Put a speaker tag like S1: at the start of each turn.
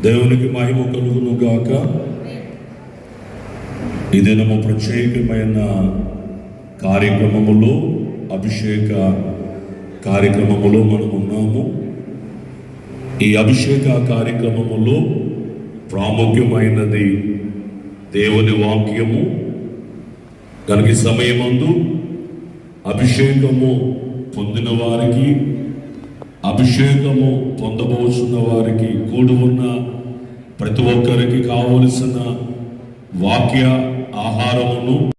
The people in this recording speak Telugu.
S1: దేవునికి మహిమ కలుగును గాక. ఈ దినము ప్రత్యేకమైన కార్యక్రమములో, అభిషేక కార్యక్రమములో మనం ఉన్నాము. ఈ అభిషేక కార్యక్రమములో ప్రాముఖ్యమైనది దేవుని వాక్యము. కనుక ఈ సమయమందు అభిషేకము పొందిన వారికి, అభిషేకము పొందబోతున్న వారికి, కూడి ఉన్న ప్రతి ఒక్కరికి కావలసిన వాక్య ఆహారమును